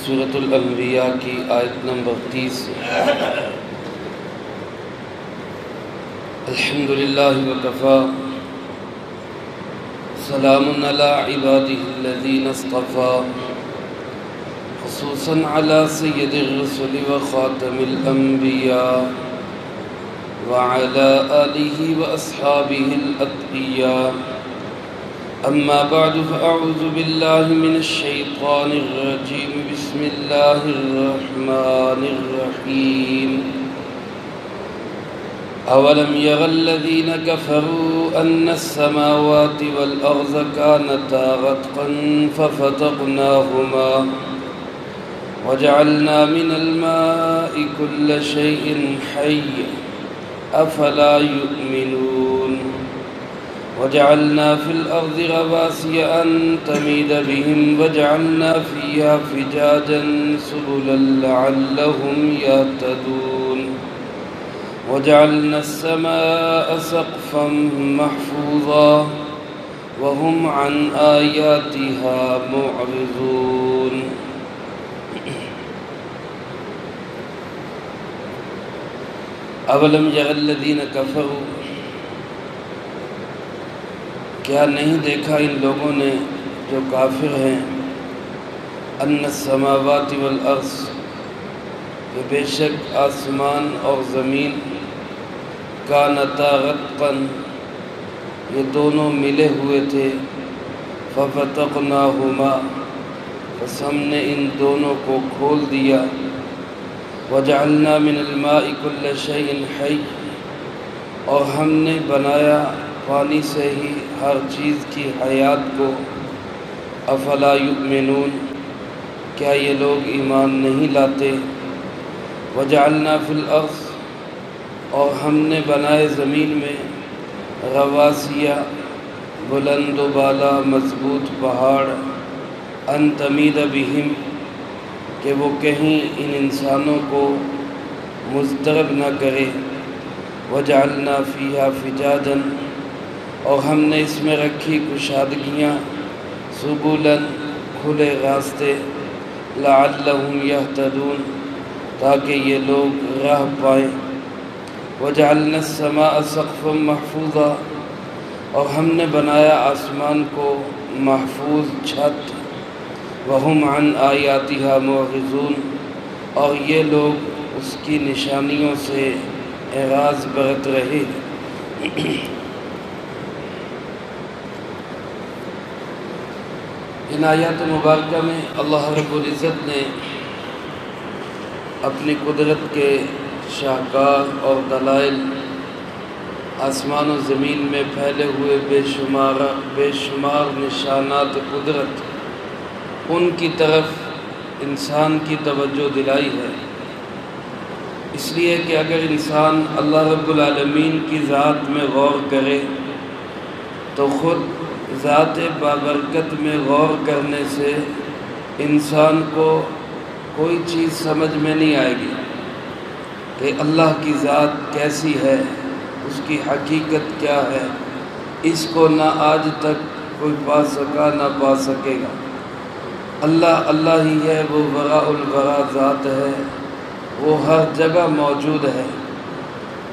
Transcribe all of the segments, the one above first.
سورۃ الانبیاء کی آیت نمبر 30 الحمدللہ وکفیٰ سلام علی عبادہ الذین اصطفیٰ خصوصاً علی سید الرسل وخاتم الانبیاء وعلى آلہ واصحابہ الاتقیاء اما بعد فاعوذ باللہ من الشیطان الرجیم بسم اللہ الرحمن الرحیم اولم ير الذین کفروا ان السماوات والارض كانتا رتقا ففتقناهما وجعلنا من الماء كل شيء حي افلا يؤمنون وجعلنا في الأرض رواسي أن تميد بهم وجعلنا فيها فجاجا سبلا لعلهم يهتدون وجعلنا السماء سقفا محفوظا وهم عن آياتها معرضون اولم ير الذين كفروا کیا نہیں دیکھا ان لوگوں نے جو کافر ہیں ان السماوات والارض کہ بے شک آسمان اور زمین کانتا رتقا یہ دونوں ملے ہوئے تھے ففتقناہما بس ہم نے ان دونوں کو کھول دیا وجعلنا من الماء كل شيء حي اور ہم نے بنایا پانی سے ہی ہر چیز کی حیات کو افلا یؤمنون کیا یہ لوگ ایمان نہیں لاتے وجعلنا فی الارض اور ہم نے بنائے زمین میں رواسیہ بلند و بالا مضبوط پہاڑ ان تمید بہم کہ وہ کہیں ان انسانوں کو مضطرب نہ کرے وجعلنا فیہا فجاجا اور ہم نے اس میں رکھی کشادگیاں سبلاً کھلے راستے لعلہم یہتدون تاکہ یہ لوگ راہ پائیں وجعلنا السماء سقفا محفوظا اور ہم نے بنایا آسمان کو محفوظ چھت وہم عن آیاتها معرضون اور یہ لوگ اس کی نشانیوں سے اعراض برت رہے ان آیات مبارکہ میں اللہ رب العزت نے اپنی قدرت کے شاہکار اور دلائل آسمان و زمین میں پھیلے ہوئے بے شمار نشانات قدرت ان کی طرف انسان کی توجہ دلائی ہے اس لیے کہ اگر انسان اللہ رب العالمین کی ذات میں غور کرے تو خود ذات بابرکت میں غور کرنے سے انسان کو کوئی چیز سمجھ میں نہیں آئے گی کہ اللہ کی ذات کیسی ہے اس کی حقیقت کیا ہے اس کو نہ آج تک کوئی پا سکا نہ پا سکے گا اللہ اللہ ہی ہے وہ وراء الورا ذات ہے وہ ہر جگہ موجود ہے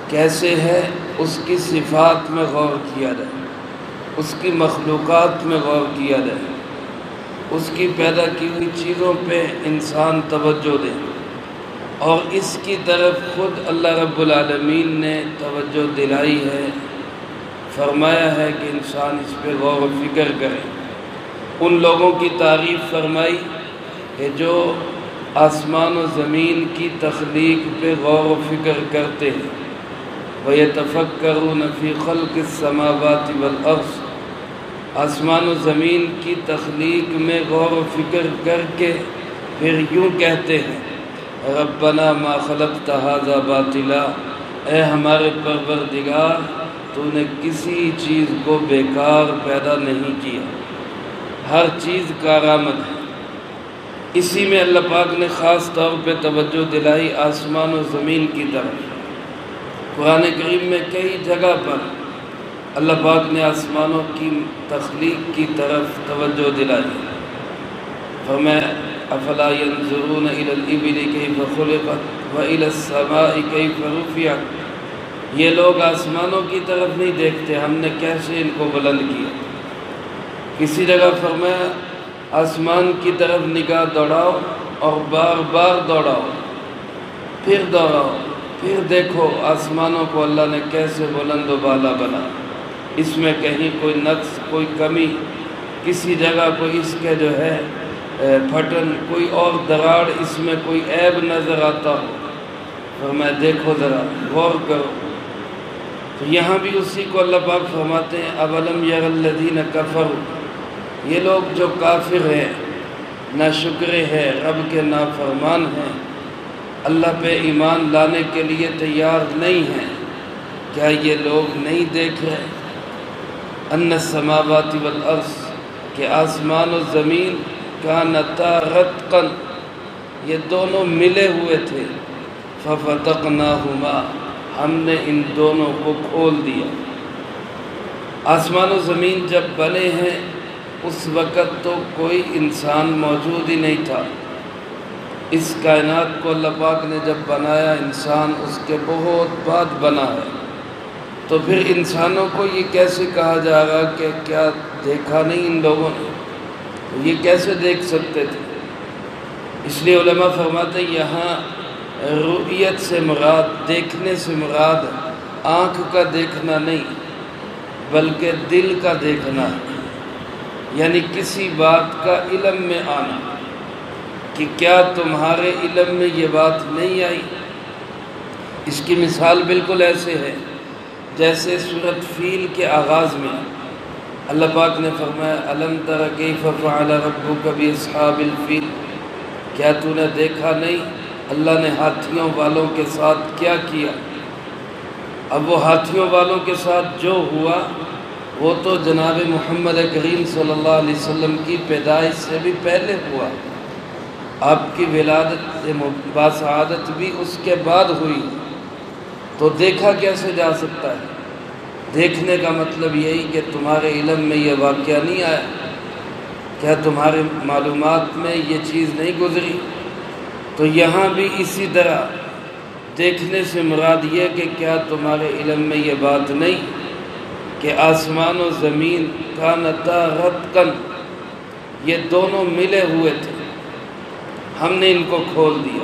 کیسے ہے اس کی صفات میں غور کیا جائے اس کی مخلوقات میں غور کیا جائے اس کی پیدا کی ہوئی چیزوں پہ انسان توجہ دے اور اس کی طرف خود اللہ رب العالمین نے توجہ دلائی ہے فرمایا ہے کہ انسان اس پہ غور و فکر کرے ان لوگوں کی تعریف فرمائی کہ جو آسمان و زمین کی تخلیق پہ غور و فکر کرتے ہیں وَيَتَفَكَّرُونَ فِي خَلْقِ السَّمَاوَاتِ وَالْأَرْضِ آسمان و زمین کی تخلیق میں غور و فکر کر کے پھر یوں کہتے ہیں ربنا ما خلقت ھذا باطلا اے ہمارے پروردگار تو نے کسی چیز کو بیکار پیدا نہیں کیا ہر چیز کارآمد ہے اسی میں اللہ پاک نے خاص طور پہ توجہ دلائی آسمان و زمین کی طرف قرآن کریم میں کئی جگہ پر اللہ پاک نے آسمانوں کی تخلیق کی طرف توجہ دلائی فرمایا افلا ينظرون الى الابل كيف خلقت والى السماء كيف رفعت، یہ لوگ آسمانوں کی طرف نہیں دیکھتے، ہم نے کیسے ان کو بلند کیا۔ کسی جگہ فرمایا آسمان کی طرف نگاہ دوڑاؤ اور بار بار دوڑاؤ، پھر دوڑاؤ، پھر دیکھو آسمانوں کو اللہ نے کیسے بلند و بالا بنا، اس میں کہیں کوئی نقص، کوئی کمی، کسی جگہ کوئی اس کے جو ہے پھٹن، کوئی اور دراڑ، اس میں کوئی عیب نظر آتا ہو، فرمایا دیکھو ذرا غور کرو۔ تو یہاں بھی اسی کو اللہ پاک فرماتے ہیں اولم یر الذین کفروا، یہ لوگ جو کافر ہیں، ناشکرے ہیں، رب کے نافرمان ہیں، اللہ پہ ایمان لانے کے لیے تیار نہیں ہیں، کیا یہ لوگ نہیں دیکھ رہے ان السماوات والارض، کہ آسمان و زمین کانتا رتقا، یہ دونوں ملے ہوئے تھے، ففتقناہما، ہم نے ان دونوں کو کھول دیا۔ آسمان و زمین جب بنے ہیں اس وقت تو کوئی انسان موجود ہی نہیں تھا، اس کائنات کو اللہ پاک نے جب بنایا، انسان اس کے بہت بعد بنا ہے، تو پھر انسانوں کو یہ کیسے کہا جائے گا کہ کیا دیکھا نہیں ان لوگوں نے، یہ کیسے دیکھ سکتے تھے؟ اس لیے علماء فرماتے ہیں یہاں رؤیت سے مراد، دیکھنے سے مراد آنکھ کا دیکھنا نہیں بلکہ دل کا دیکھنا ہے، یعنی کسی بات کا علم میں آنا کہ کیا تمہارے علم میں یہ بات نہیں آئی۔ اس کی مثال بالکل ایسے ہے جیسے سورۃ فیل کے آغاز میں اللہ پاک نے فرمایا الم تر کیف فعل ربک باصحاب الفیل، کیا تو نے دیکھا نہیں اللہ نے ہاتھیوں والوں کے ساتھ کیا کیا۔ اب وہ ہاتھیوں والوں کے ساتھ جو ہوا وہ تو جناب محمد کریم صلی اللہ علیہ وسلم کی پیدائش سے بھی پہلے ہوا، آپ کی ولادت باسعادت بھی اس کے بعد ہوئی، تو دیکھا کیسے جا سکتا ہے؟ دیکھنے کا مطلب یہی کہ تمہارے علم میں یہ واقعہ نہیں آیا، کیا تمہارے معلومات میں یہ چیز نہیں گزری؟ تو یہاں بھی اسی طرح دیکھنے سے مراد یہ کہ کیا تمہارے علم میں یہ بات نہیں کہ آسمان و زمین کانتا رتقا، یہ دونوں ملے ہوئے تھے، ہم نے ان کو کھول دیا۔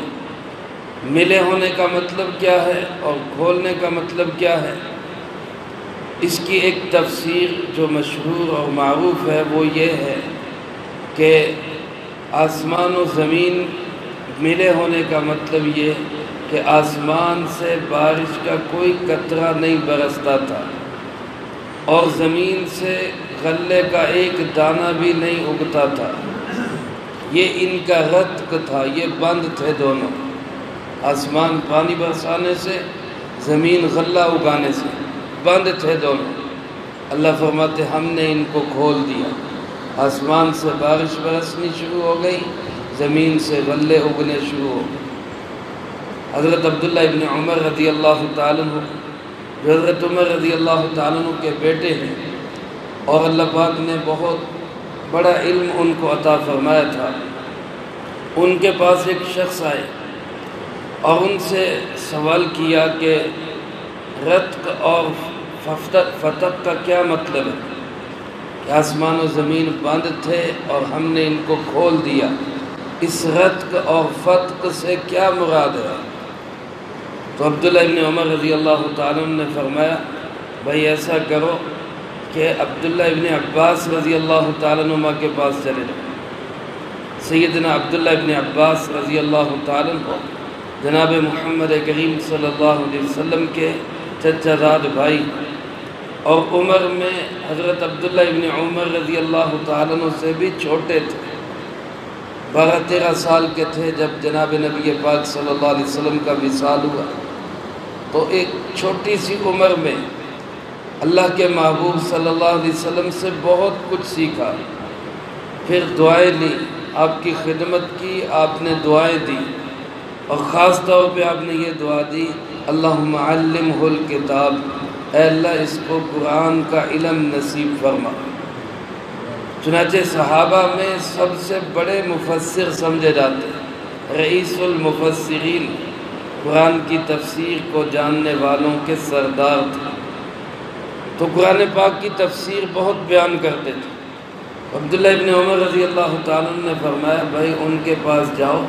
ملے ہونے کا مطلب کیا ہے اور کھولنے کا مطلب کیا ہے؟ اس کی ایک تفسیر جو مشہور اور معروف ہے وہ یہ ہے کہ آسمان و زمین ملے ہونے کا مطلب یہ کہ آسمان سے بارش کا کوئی قطرہ نہیں برستا تھا اور زمین سے غلے کا ایک دانہ بھی نہیں اگتا تھا، یہ ان کا رتق تھا، یہ بند تھے دونوں، آسمان پانی برسانے سے، زمین غلہ اگانے سے، بند تھے دونوں۔ اللہ فرماتے ہم نے ان کو کھول دیا، آسمان سے بارش برسنی شروع ہو گئی، زمین سے غلے اگنے شروع ہو گئے۔ حضرت عبداللہ ابن عمر رضی اللہ تعالیٰ عنہ، جو حضرت عمر رضی اللہ تعالیٰ عنہ کے بیٹے ہیں اور اللہ پاک نے بہت بڑا علم ان کو عطا فرمایا تھا، ان کے پاس ایک شخص آئے اور ان سے سوال کیا کہ رتق اور فتق کا کیا مطلب ہے کہ آسمان و زمین بند تھے اور ہم نے ان کو کھول دیا، اس رتق اور فتق سے کیا مراد ہے؟ تو عبداللہ ابن عمر رضی اللہ تعالیٰ عنہ نے فرمایا بھائی ایسا کرو کہ عبداللہ ابن عباس رضی اللہ تعالیٰ عنہ کے پاس چلے جائیں۔ سیدنا عبداللہ ابن عباس رضی اللہ تعالیٰ عنہ جناب محمد کریم صلی اللہ علیہ وسلم کے چچا زاد بھائی، اور عمر میں حضرت عبداللہ ابن عمر رضی اللہ تعالیٰ عنہ سے بھی چھوٹے تھے، 12-13 سال کے تھے جب جناب نبی پاک صلی اللہ علیہ وسلم کا وصال ہوا۔ تو ایک چھوٹی سی عمر میں اللہ کے محبوب صلی اللہ علیہ وسلم سے بہت کچھ سیکھا، پھر دعائیں لی، آپ کی خدمت کی، آپ نے دعائیں دی، اور خاص طور پہ آپ نے یہ دعا دی اللہم علمہ الکتاب، اے اللہ اس کو قرآن کا علم نصیب فرما۔ چنانچہ صحابہ میں سب سے بڑے مفسر سمجھے جاتے ہیں، رئیس المفسرین، قرآن کی تفسیر کو جاننے والوں کے سردار تھے، تو قرآن پاک کی تفسیر بہت بیان کرتے تھے۔ عبداللہ ابن عمر رضی اللہ تعالیٰ عنہ نے فرمایا بھائی ان کے پاس جاؤ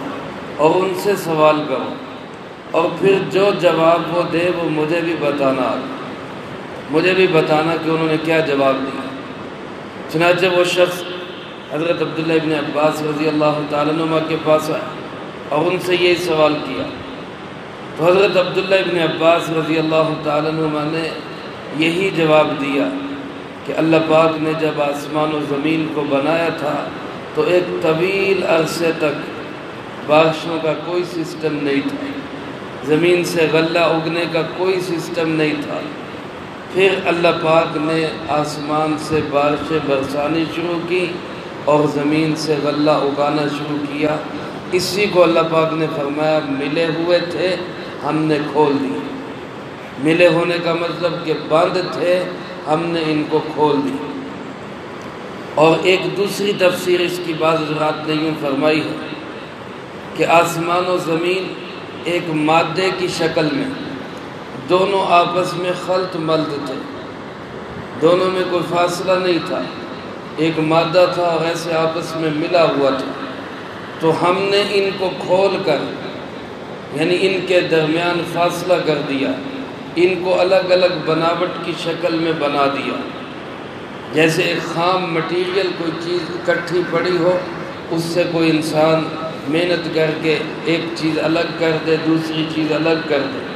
اور ان سے سوال کرو، اور پھر جو جواب وہ دے وہ مجھے بھی بتانا، مجھے بھی بتانا کہ انہوں نے کیا جواب دیا۔ چنانچہ وہ شخص حضرت عبداللہ ابن عباس رضی اللہ تعالیٰ عنہ کے پاس آیا اور ان سے یہی سوال کیا، تو حضرت عبداللہ ابن عباس رضی اللہ تعالیٰ عنہ نے یہی جواب دیا کہ اللہ پاک نے جب آسمان و زمین کو بنایا تھا تو ایک طویل عرصے تک بارشوں کا کوئی سسٹم نہیں تھا، زمین سے غلہ اگنے کا کوئی سسٹم نہیں تھا، پھر اللہ پاک نے آسمان سے بارشیں برسانی شروع کی اور زمین سے غلہ اگانا شروع کیا۔ اسی کو اللہ پاک نے فرمایا ملے ہوئے تھے ہم نے کھول دی، ملے ہونے کا مطلب کہ بند تھے ہم نے ان کو کھول دی۔ اور ایک دوسری تفسیر اس کی بعض حضرات نے یوں فرمائی ہے کہ آسمان و زمین ایک مادے کی شکل میں دونوں آپس میں خلط ملط تھے، دونوں میں کوئی فاصلہ نہیں تھا، ایک مادہ تھا اور ایسے آپس میں ملا ہوا تھا، تو ہم نے ان کو کھول کر یعنی ان کے درمیان فاصلہ کر دیا، ان کو الگ الگ بناوٹ کی شکل میں بنا دیا، جیسے ایک خام مٹیریل کوئی چیز اکٹھی پڑی ہو، اس سے کوئی انسان محنت کر کے ایک چیز الگ کر دے، دوسری چیز الگ کر دے۔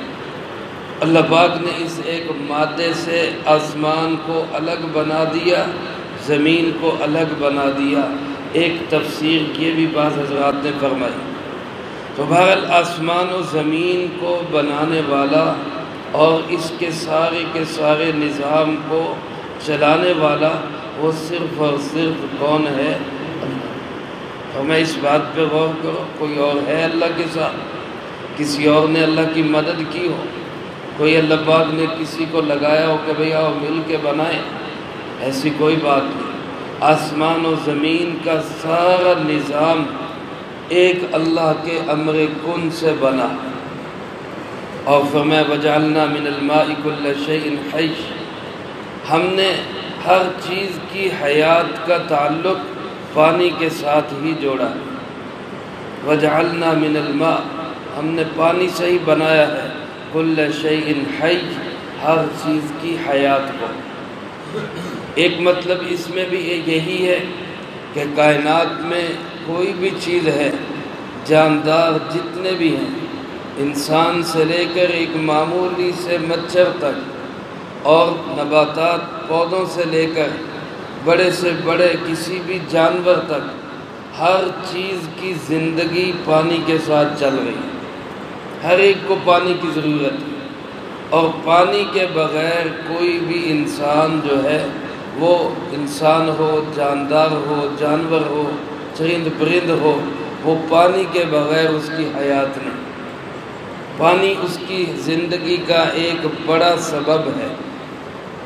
اللہ پاک نے اس ایک مادے سے آسمان کو الگ بنا دیا، زمین کو الگ بنا دیا۔ ایک تفسیر یہ بھی بعض حضرات نے فرمائی۔ تو بہرحال آسمان و زمین کو بنانے والا اور اس کے سارے نظام کو چلانے والا وہ صرف اور صرف کون ہے؟ اللہ۔ ہمیں اس بات پہ غور کرو، کوئی اور ہے اللہ کے ساتھ؟ کسی اور نے اللہ کی مدد کی ہو؟ کوئی اللہ پاک نے کسی کو لگایا ہو کہ بھئی آؤ مل کے بنائیں؟ ایسی کوئی بات نہیں۔ آسمان و زمین کا سارا نظام ایک اللہ کے امر کن سے بنا، اور فرمایا وجعلنا من الماء کل شیء حی، ہم نے ہر چیز کی حیات کا تعلق پانی کے ساتھ ہی جوڑا۔ وجعلنا من الماء، ہم نے پانی سے ہی بنایا ہے، کل شیء حی، ہر چیز کی حیات کو۔ ایک مطلب اس میں بھی یہی ہے کہ کائنات میں کوئی بھی چیز ہے، جاندار جتنے بھی ہیں، انسان سے لے کر ایک معمولی سے مچھر تک، اور نباتات پودوں سے لے کر بڑے سے بڑے کسی بھی جانور تک، ہر چیز کی زندگی پانی کے ساتھ چل رہی ہے۔ ہر ایک کو پانی کی ضرورت ہے، اور پانی کے بغیر کوئی بھی انسان جو ہے، وہ انسان ہو، جاندار ہو، جانور ہو، چرند پرند ہو، وہ پانی کے بغیر اس کی حیات نہیں۔ پانی اس کی زندگی کا ایک بڑا سبب ہے۔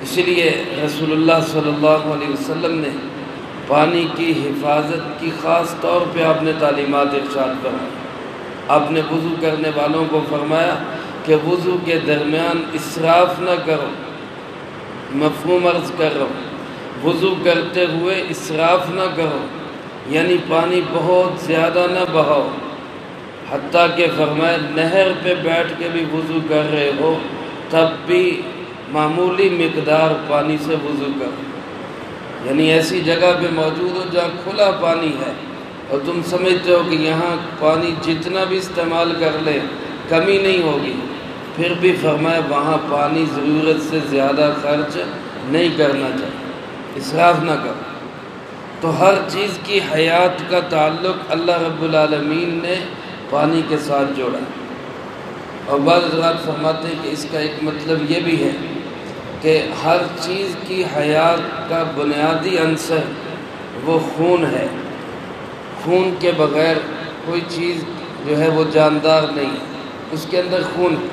اس لیے رسول اللہ صلی اللہ علیہ وسلم نے پانی کی حفاظت کی خاص طور پہ آپ نے تعلیمات ارشاد فرمائی۔ آپ نے وضو کرنے والوں کو فرمایا کہ وضو کے درمیان اسراف نہ کرو، مفہوم عرض کر رہا ہوں، وضو کرتے ہوئے اسراف نہ کرو، یعنی پانی بہت زیادہ نہ بہاؤ، حتیٰ کہ فرمایا نہر پہ بیٹھ کے بھی وضو کر رہے ہو تب بھی معمولی مقدار پانی سے وضو کرو، یعنی ایسی جگہ پہ موجود ہو جہاں کھلا پانی ہے اور تم سمجھتے ہو کہ یہاں پانی جتنا بھی استعمال کر لے کمی نہیں ہوگی، پھر بھی فرمایا وہاں پانی ضرورت سے زیادہ خرچ نہیں کرنا چاہیے، اسراف نہ کرو۔ تو ہر چیز کی حیات کا تعلق اللہ رب العالمین نے پانی کے ساتھ جوڑا۔ اور بعض حضرات فرماتے ہیں کہ اس کا ایک مطلب یہ بھی ہے کہ ہر چیز کی حیات کا بنیادی عنصر وہ خون ہے، خون کے بغیر کوئی چیز جو ہے وہ جاندار نہیں ہے، اس کے اندر خون ہے۔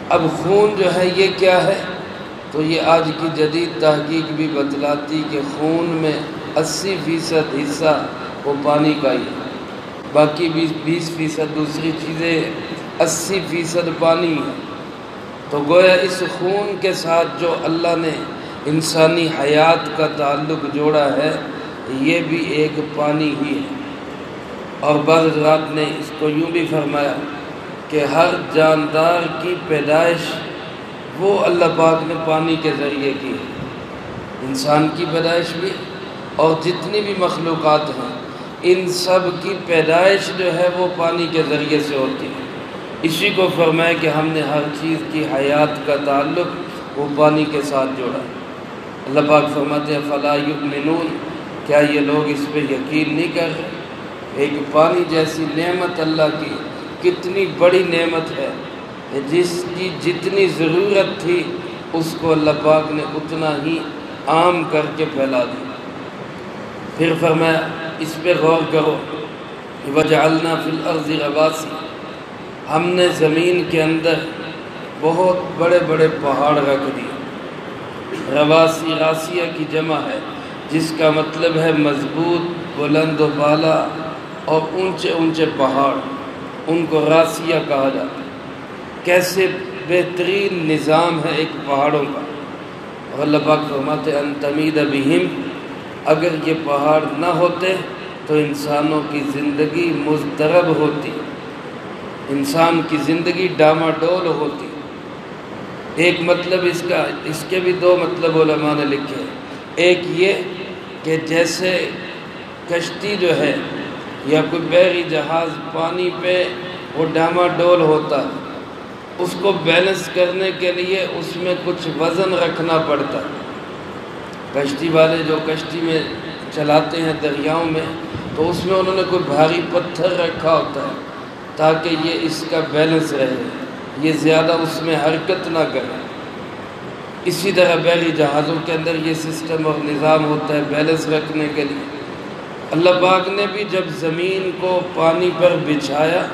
اب خون جو ہے یہ کیا ہے؟ تو یہ آج کی جدید تحقیق بھی بتلاتی کہ خون میں 80% حصہ وہ پانی کا ہی ہے، باقی 20% دوسری چیزیں، 80% پانی ہے۔ تو گویا اس خون کے ساتھ جو اللہ نے انسانی حیات کا تعلق جوڑا ہے یہ بھی ایک پانی ہی ہے۔ اور بعض حضرات نے اس کو یوں بھی فرمایا کہ ہر جاندار کی پیدائش وہ اللہ پاک نے پانی کے ذریعے کی ہے، انسان کی پیدائش بھی اور جتنی بھی مخلوقات ہیں ان سب کی پیدائش جو ہے وہ پانی کے ذریعے سے ہوتی ہے۔ اسی کو فرمایا کہ ہم نے ہر چیز کی حیات کا تعلق وہ پانی کے ساتھ جوڑا۔ اللہ پاک فرماتے ہیں فلا یؤمنون، کیا یہ لوگ اس پہ یقین نہیں کر رہے؟ ایک پانی جیسی نعمت اللہ کی کتنی بڑی نعمت ہے، جس کی جتنی ضرورت تھی اس کو اللہ پاک نے اتنا ہی عام کر کے پھیلا دی۔ پھر فرمایا اس پہ غور کرو، وَجَعَلْنَا فِي الْأَرْضِ رَوَاسِيَ، ہم نے زمین کے اندر بہت بڑے بڑے پہاڑ رکھ دیے۔ رواسی راسیہ کی جمع ہے جس کا مطلب ہے مضبوط، بلند و بالا اور اونچے اونچے پہاڑ، ان کو راسیہ کہا جاتا ہے۔ کیسے بہترین نظام ہے ایک پہاڑوں کا۔ اور اللہ پاک فرماتے ان تمید بہم، اگر یہ پہاڑ نہ ہوتے تو انسانوں کی زندگی مضطرب ہوتی، انسان کی زندگی ڈاماڈول ہوتی۔ ایک مطلب اس کے بھی دو مطلب علماء نے لکھے، ایک یہ کہ جیسے کشتی جو ہے یا کوئی بحری جہاز پانی پہ وہ ڈاماڈول ہوتا ہے، اس کو بیلنس کرنے کے لیے اس میں کچھ وزن رکھنا پڑتا ہے۔ کشتی والے جو کشتی میں چلاتے ہیں دریاؤں میں، تو اس میں انہوں نے کوئی بھاری پتھر رکھا ہوتا ہے تاکہ یہ اس کا بیلنس رہے، یہ زیادہ اس میں حرکت نہ کرے۔ اسی طرح بحری جہازوں کے اندر یہ سسٹم اور نظام ہوتا ہے بیلنس رکھنے کے لیے۔ اللہ پاک نے بھی جب زمین کو پانی پر بچھایا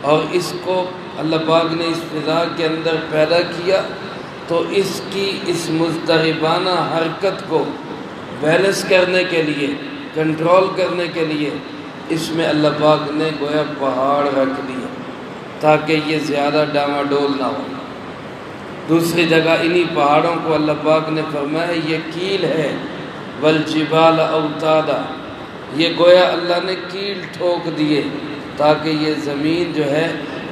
اور اس کو اللہ پاک نے اس فضا کے اندر پیدا کیا، تو اس کی اس مضطربانہ حرکت کو بیلنس کرنے کے لیے، کنٹرول کرنے کے لیے اس میں اللہ پاک نے گویا پہاڑ رکھ دیے تاکہ یہ زیادہ ڈاماڈول نہ ہو۔ دوسری جگہ انہی پہاڑوں کو اللہ پاک نے فرمایا یہ کیل ہے، والجبال اوتادا، یہ گویا اللہ نے کیل ٹھوک دیے تاکہ یہ زمین جو ہے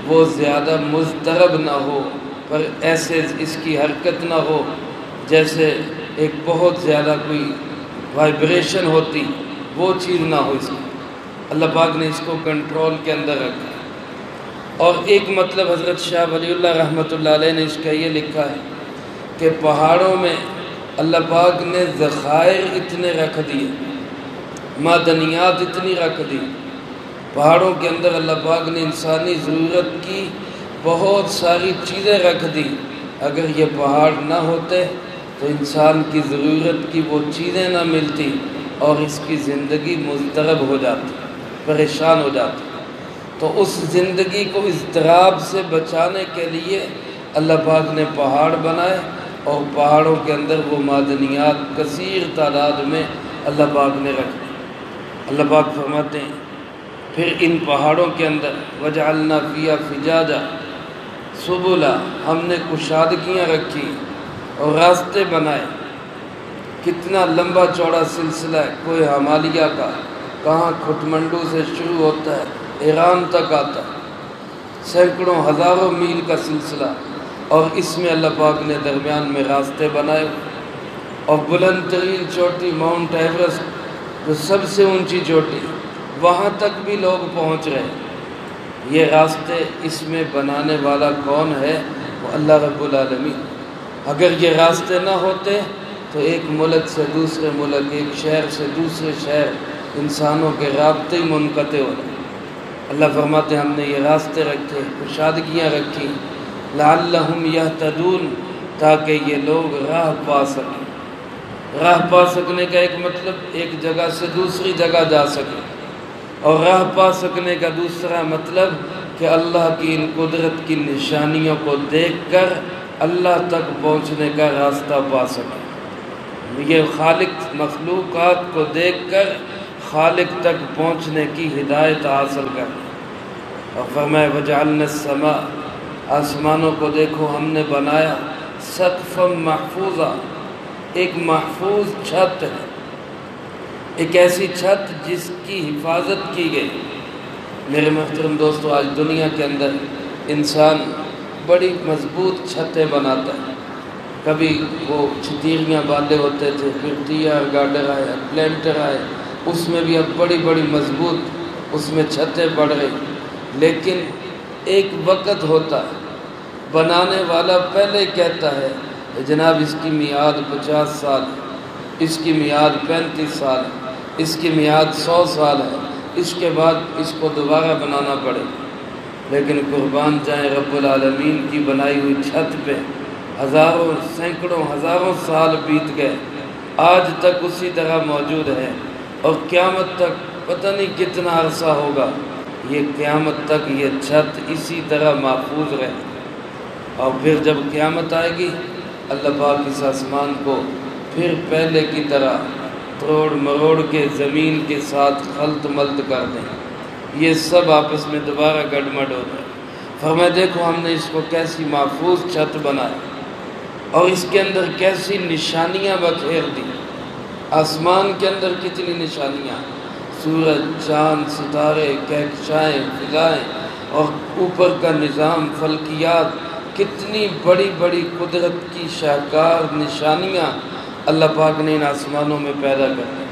وہ زیادہ مضطرب نہ ہو، پر ایسے اس کی حرکت نہ ہو جیسے ایک بہت زیادہ کوئی وائبریشن ہوتی، وہ چیز نہ ہو اس میں۔ اللہ پاک نے اس کو کنٹرول کے اندر رکھا۔ اور ایک مطلب حضرت شاہ ولی اللہ رحمۃ اللہ علیہ نے اس کا یہ لکھا ہے کہ پہاڑوں میں اللہ پاک نے ذخائر اتنے رکھ دیے، معدنیات اتنی رکھ دی، پہاڑوں کے اندر اللہ پاک نے انسانی ضرورت کی بہت ساری چیزیں رکھ دی۔ اگر یہ پہاڑ نہ ہوتے تو انسان کی ضرورت کی وہ چیزیں نہ ملتی اور اس کی زندگی مضطرب ہو جاتی، پریشان ہو جاتی۔ تو اس زندگی کو اضطراب سے بچانے کے لیے اللہ پاک نے پہاڑ بنائے اور پہاڑوں کے اندر وہ معدنیات کثیر تعداد میں اللہ پاک نے رکھ دی۔ اللہ پاک فرماتے ہیں پھر ان پہاڑوں کے اندر وَجَعَلْنَا فِيهَا فِجَاجًا سُبُلًا، ہم نے کشادگیاں رکھی اور راستے بنائے۔ کتنا لمبا چوڑا سلسلہ ہے، کوئی ہمالیہ کا، کہاں کھٹمنڈو سے شروع ہوتا ہے ایران تک آتا ہے، سینکڑوں ہزاروں میل کا سلسلہ، اور اس میں اللہ پاک نے درمیان میں راستے بنائے۔ اور بلند ترین چوٹی ماؤنٹ ایورسٹ جو سب سے اونچی چوٹی، وہاں تک بھی لوگ پہنچ رہے ہیں۔ یہ راستے اس میں بنانے والا کون ہے؟ وہ اللہ رب العالمین۔ اگر یہ راستے نہ ہوتے تو ایک ملک سے دوسرے ملک، ایک شہر سے دوسرے شہر انسانوں کے رابطے ہی منقطع ہو رہے۔ اللہ فرماتے ہم نے یہ راستے رکھے، کشادگیاں رکھی، لعلہم یہتدون، تاکہ یہ لوگ راہ پا سکیں۔ راہ پا سکنے کا ایک مطلب ایک جگہ سے دوسری جگہ جا سکیں، اور راہ پا سکنے کا دوسرا مطلب کہ اللہ کی ان قدرت کی نشانیوں کو دیکھ کر اللہ تک پہنچنے کا راستہ پا سکیں۔ یہ خالق مخلوقات کو دیکھ کر خالق تک پہنچنے کی ہدایت حاصل کریں۔ اور فرمایا وجعلنا السماء، آسمانوں کو دیکھو ہم نے بنایا سقفا محفوظا، ایک محفوظ چھت ہے، ایک ایسی چھت جس کی حفاظت کی گئی۔ میرے محترم دوستو، آج دنیا کے اندر انسان بڑی مضبوط چھتیں بناتا ہے۔ کبھی وہ چھتیریاں باندھے ہوتے تھے، پھر ٹیئر گارڈر آئے، پلینٹر آئے، اس میں بھی اب بڑی بڑی مضبوط اس میں چھتیں بڑھ رہی۔ لیکن ایک وقت ہوتا ہے، بنانے والا پہلے کہتا ہے جناب اس کی میعاد 50 سال ہے، اس کی میعاد 35 سال ہے، اس کی میعاد 100 سال ہے، اس کے بعد اس کو دوبارہ بنانا پڑے۔ لیکن قربان جائیں رب العالمین کی بنائی ہوئی چھت پہ ہزاروں سینکڑوں ہزاروں سال بیت گئے، آج تک اسی طرح موجود ہے، اور قیامت تک پتہ نہیں کتنا عرصہ ہوگا یہ قیامت تک یہ چھت اسی طرح محفوظ رہے۔ اور پھر جب قیامت آئے گی اللہ پاک اس آسمان کو پھر پہلے کی طرح توڑ مروڑ کے زمین کے ساتھ خلط ملط کر دیں، یہ سب آپس میں دوبارہ گڑمڑ ہو جائے۔ فرمایا دیکھو ہم نے اس کو کیسی محفوظ چھت بنائی اور اس کے اندر کیسی نشانیاں بکھیر دی۔ آسمان کے اندر کتنی نشانیاں، سورج، چاند، ستارے، کہکشائیں، فضائیں، اور اوپر کا نظام، فلکیات، کتنی بڑی بڑی قدرت کی شاہکار نشانیاں اللہ پاک نے ان آسمانوں میں پیدا کر دی۔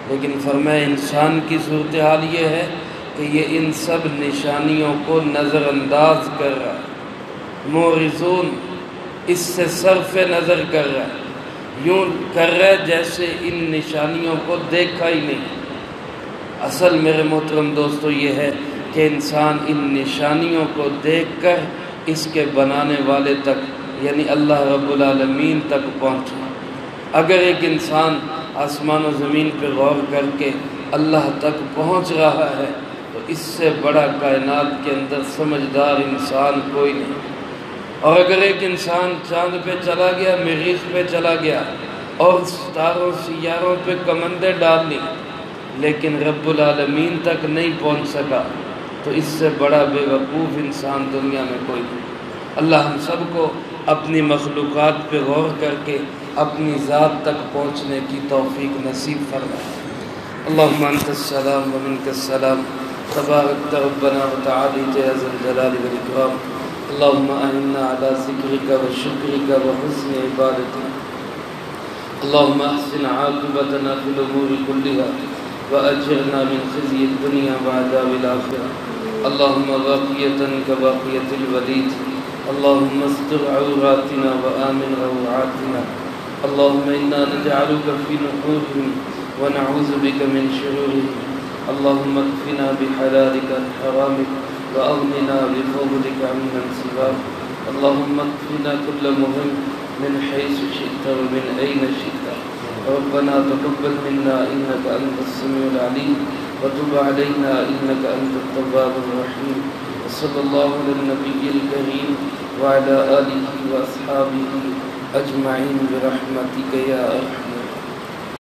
لیکن فرمایا انسان کی صورتحال یہ ہے کہ یہ ان سب نشانیوں کو نظر انداز کر رہا ہے، معرضون، اس سے صرف نظر کر رہا ہے، یوں کر رہا ہے جیسے ان نشانیوں کو دیکھا ہی نہیں۔ اصل میرے محترم دوستو یہ ہے کہ انسان ان نشانیوں کو دیکھ کر اس کے بنانے والے تک یعنی اللہ رب العالمین تک پہنچے۔ اگر ایک انسان آسمان و زمین پہ غور کر کے اللہ تک پہنچ رہا ہے تو اس سے بڑا کائنات کے اندر سمجھدار انسان کوئی نہیں۔ اور اگر ایک انسان چاند پہ چلا گیا، مریخ پہ چلا گیا اور ستاروں سیاروں پہ کمندیں ڈال لی لیکن رب العالمین تک نہیں پہنچ سکا تو اس سے بڑا بے وقوف انسان دنیا میں کوئی نہیں۔ اللہ ہم سب کو اپنی مخلوقات پہ غور کر کے اپنی ذات تک پہنچنے کی توفیق نصیب فرمائے۔ اللہم انت السلام و منک السلام، تبارکت ربنا و تعالیت یا ذا الجلال والاکرام۔ اللہم اعنا علی ذکرک و شکرک و حسن عبادتک۔ اللہم احسن عاقبتنا فی الامور کلها وأجرنا من خزي الدنيا وعذاب الآخرة۔ اللهم باقية كباقية الوليد، اللهم استر عوراتنا وآمن روعاتنا، اللهم إنا نجعلك في نحورهم ونعوذ بك من شرورهم، اللهم اكفنا بحلالك عن حرامك وأغننا بفضلك عمن سواك، اللهم اكفنا كل مهم من حيث شئت ومن أين شئت، ربنا تقبل منا إنك أنت السميع العليم وتب علينا إنك أنت التواب الرحيم، وصلى الله على النبي الكريم وعلى آله وأصحابه أجمعين برحمتك يا أرحم